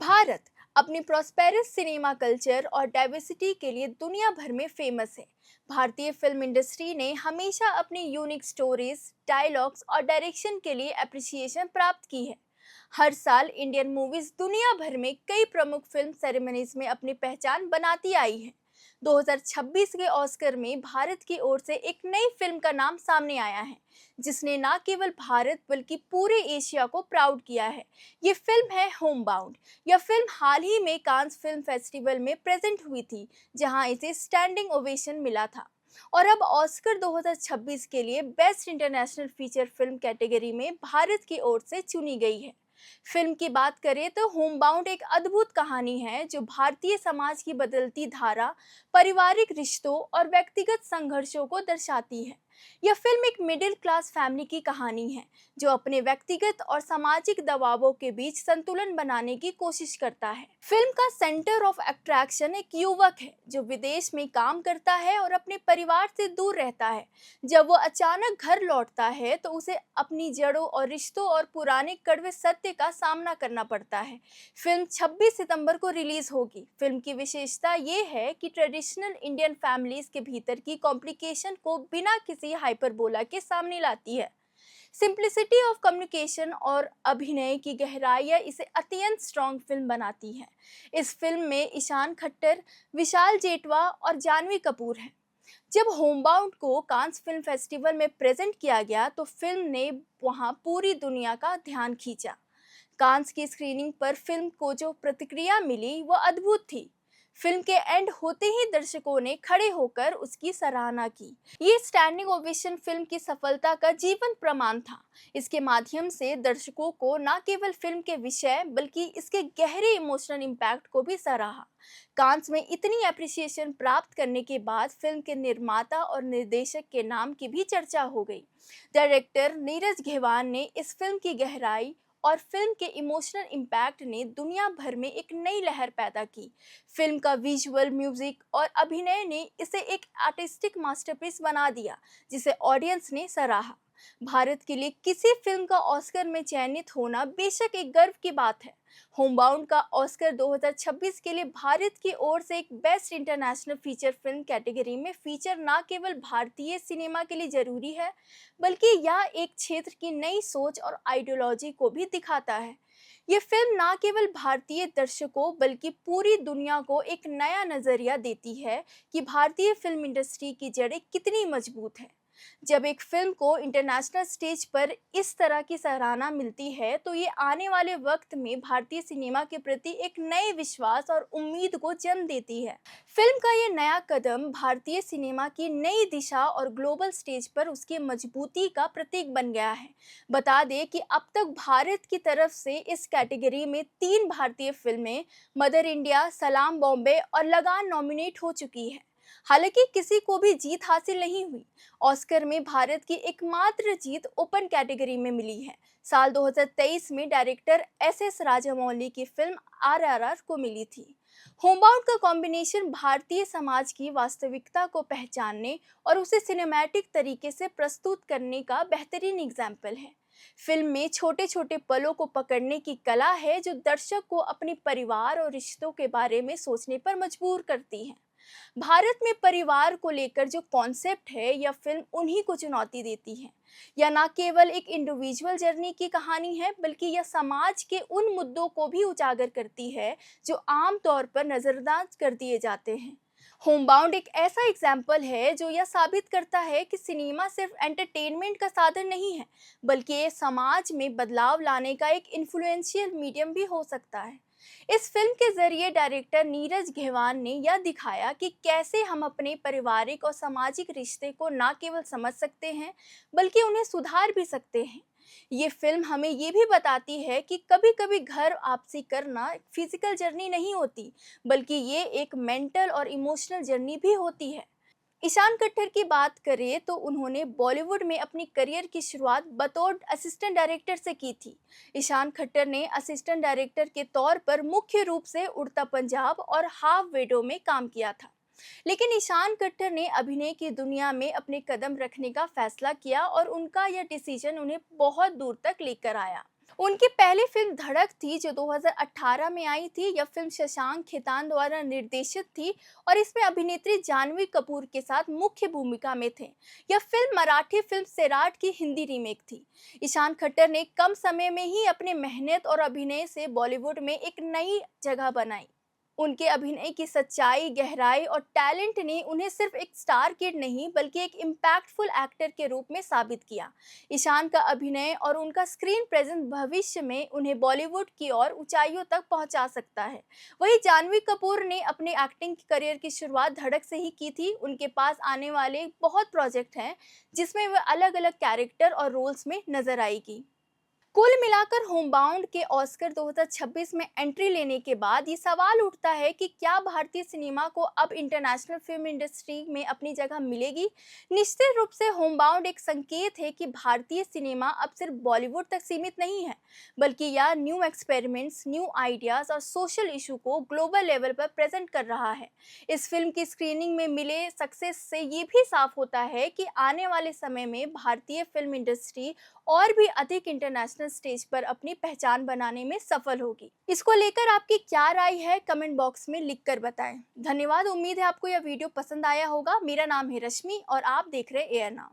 भारत अपनी prosperous cinema culture और diversity के लिए दुनिया भर में फेमस है। भारतीय फिल्म इंडस्ट्री ने हमेशा अपनी यूनिक स्टोरीज, डायलॉग्स और डायरेक्शन के लिए अप्रिसिएशन प्राप्त की है। हर साल इंडियन मूवीज दुनिया भर में कई प्रमुख फिल्म सेरेमनीज में अपनी पहचान बनाती आई है। 2026 के ऑस्कर में भारत की ओर से एक नई फिल्म का नाम सामने आया है, जिसने न केवल भारत बल्कि पूरे एशिया को प्राउड किया है। ये फिल्म है होम बाउंड। यह फिल्म हाल ही में कांस फिल्म फेस्टिवल में प्रेजेंट हुई थी, जहां इसे स्टैंडिंग ओवेशन मिला था और अब ऑस्कर 2026 के लिए best international feature film category में भारत की ओर से चुनी गई है। फिल्म की बात करें तो होमबाउंड एक अद्भुत कहानी है जो भारतीय समाज की बदलती धारा, पारिवारिक रिश्तों और व्यक्तिगत संघर्षों को दर्शाती है। यह फिल्म एक मिडिल क्लास फैमिली की कहानी है जो अपने व्यक्तिगत और सामाजिक दबावों के बीच संतुलन बनाने की कोशिश करता है। फिल्म का सेंटर ऑफ अट्रैक्शन एक युवक है जो विदेश में काम करता है और अपने परिवार से दूर रहता है। जब वो अचानक घर लौटता है तो उसे अपनी जड़ों और रिश्तों और पुराने कड़वे सत्य का सामना करना पड़ता है। फिल्म 26 सितंबर को रिलीज होगी। फिल्म की विशेषता ये है कि ट्रेडिशनल इंडियन फैमिलीज के भीतर की कॉम्प्लिकेशन को बिना किसी हाइपरबोला के सामने लाती है। सिंप्लिसिटी ऑफ कम्युनिकेशन और अभिनय की गहराइयाँ इसे अत्यंत स्ट्रॉन्ग फिल्म बनाती है। इस फिल्म में ईशान खट्टर, विशाल जेठवा और जानवी कपूर हैं। जब होमबाउंड को कांस फिल्म फेस्टिवल में प्रेजेंट किया गया तो फिल्म ने वहां पूरी दुनिया का ध्यान खींचा। कांस की स्क्रीनिंग पर फिल्म को जो प्रतिक्रिया मिली वो अद्भुत थी। फिल्म के एंड होते ही दर्शकों ने खड़े होकर उसकी सराहना की। ये स्टैंडिंग ओवेशन फिल्म की सफलता का जीवंत प्रमाण था। इसके माध्यम से दर्शकों को न केवल फिल्म के विषय बल्कि इसके गहरे इमोशनल इम्पैक्ट को भी सराहा। कांस में इतनी अप्रिसिएशन प्राप्त करने के बाद फिल्म के निर्माता और निर्देशक के नाम की भी चर्चा हो गई। डायरेक्टर नीरज घेवान ने इस फिल्म की गहराई और फिल्म के इमोशनल इम्पैक्ट ने दुनिया भर में एक नई लहर पैदा की। फिल्म का विजुअल, म्यूजिक और अभिनय ने इसे एक आर्टिस्टिक मास्टरपीस बना दिया, जिसे ऑडियंस ने सराहा। भारत के लिए किसी फिल्म का ऑस्कर में चयनित होना बेशक एक गर्व की बात है। होमबाउंड का ऑस्कर 2026 के लिए भारत की ओर से एक best international feature film category में फीचर न केवल भारतीय सिनेमा के लिए जरूरी है, बल्कि यह एक क्षेत्र की नई सोच और आइडियोलॉजी को भी दिखाता है। ये फिल्म न केवल भारतीय दर्शकों बल्कि पूरी दुनिया को एक नया नजरिया देती है कि भारतीय फिल्म इंडस्ट्री की जड़ें कितनी मजबूत हैं। जब एक फिल्म को इंटरनेशनल स्टेज पर इस तरह की सराहना मिलती है तो ये आने वाले वक्त में भारतीय सिनेमा के प्रति एक नए विश्वास और उम्मीद को जन्म देती है। फिल्म का ये नया कदम भारतीय सिनेमा की नई दिशा और ग्लोबल स्टेज पर उसकी मजबूती का प्रतीक बन गया है। बता दें कि अब तक भारत की तरफ से इस कैटेगरी में 3 भारतीय फिल्में मदर इंडिया, सलाम बॉम्बे और लगान नॉमिनेट हो चुकी है। हालांकि किसी को भी जीत हासिल नहीं हुई। ऑस्कर में भारत की एकमात्र जीत ओपन कैटेगरी में मिली है। साल 2023 में डायरेक्टर एस राजामौली की फिल्म आरआरआर को मिली थी। होमबाउंड का कॉम्बिनेशन भारतीय समाज की वास्तविकता को पहचानने और उसे सिनेमैटिक तरीके से प्रस्तुत करने का बेहतरीन एग्जाम्पल है। फिल्म में छोटे छोटे पलों को पकड़ने की कला है जो दर्शक को अपने परिवार और रिश्तों के बारे में सोचने पर मजबूर करती है। भारत में परिवार को लेकर जो कॉन्सेप्ट है यह फिल्म उन्हीं को चुनौती देती है। यह न केवल एक इंडिविजुअल जर्नी की कहानी है बल्कि यह समाज के उन मुद्दों को भी उजागर करती है जो आम तौर पर नजरअंदाज कर दिए जाते हैं। होमबाउंड एक ऐसा एग्जाम्पल है जो यह साबित करता है कि सिनेमा सिर्फ एंटरटेनमेंट का साधन नहीं है, बल्कि ये समाज में बदलाव लाने का एक इन्फ्लुएंशियल मीडियम भी हो सकता है। इस फिल्म के जरिए डायरेक्टर नीरज घेवान ने यह दिखाया कि कैसे हम अपने पारिवारिक और सामाजिक रिश्ते को न केवल समझ सकते हैं बल्कि उन्हें सुधार भी सकते हैं। ये फिल्म हमें ये भी बताती है कि कभी-कभी घर आपसी करना फिजिकल जर्नी नहीं होती, बल्कि ये एक मेंटल और इमोशनल जर्नी भी होती है। ईशान खट्टर की बात करें तो उन्होंने बॉलीवुड में अपनी करियर की शुरुआत बतौर असिस्टेंट डायरेक्टर से की थी। ईशान खट्टर ने असिस्टेंट डायरेक्टर के तौर पर मुख्य रूप से उड़ता पंजाब और हाफ वेडो में काम किया था। लेकिन ईशान खट्टर ने अभिनय की दुनिया में अपने कदम रखने का फैसला किया और उनका यह डिसीजन उन्हें बहुत दूर तक लेकर आया। उनकी पहली फिल्म धड़क थी जो 2018 में आई थी। यह फिल्म शशांक खेतान द्वारा निर्देशित थी और इसमें अभिनेत्री जानवी कपूर के साथ मुख्य भूमिका में थे। यह फिल्म मराठी फिल्म सैराट की हिंदी रीमेक थी। ईशान खट्टर ने कम समय में ही अपने मेहनत और अभिनय से बॉलीवुड में एक नई जगह बनाई। उनके अभिनय की सच्चाई, गहराई और टैलेंट ने उन्हें सिर्फ एक स्टार किड नहीं बल्कि एक इम्पैक्टफुल एक्टर के रूप में साबित किया। ईशान का अभिनय और उनका स्क्रीन प्रेजेंस भविष्य में उन्हें बॉलीवुड की और ऊंचाइयों तक पहुंचा सकता है। वहीं जानवी कपूर ने अपने एक्टिंग करियर की शुरुआत धड़क से ही की थी। उनके पास आने वाले बहुत प्रोजेक्ट हैं जिसमें वह अलग अलग कैरेक्टर और रोल्स में नजर आएगी। कुल मिलाकर होमबाउंड के ऑस्कर 2026 में एंट्री लेने के बाद ये सवाल उठता है कि क्या भारतीय सिनेमा को अब इंटरनेशनल फिल्म इंडस्ट्री में अपनी जगह मिलेगी। निश्चित रूप से होमबाउंड एक संकेत है कि भारतीय सिनेमा अब सिर्फ बॉलीवुड तक सीमित नहीं है, बल्कि यह न्यू एक्सपेरिमेंट्स, न्यू आइडियाज और सोशल इशू को ग्लोबल लेवल पर प्रेजेंट कर रहा है। इस फिल्म की स्क्रीनिंग में मिले सक्सेस से ये भी साफ होता है कि आने वाले समय में भारतीय फिल्म इंडस्ट्री और भी अधिक इंटरनेशनल स्टेज पर अपनी पहचान बनाने में सफल होगी। इसको लेकर आपकी क्या राय है, कमेंट बॉक्स में लिखकर बताएं। धन्यवाद। उम्मीद है आपको यह वीडियो पसंद आया होगा। मेरा नाम है रश्मि और आप देख रहे एयर नाउ।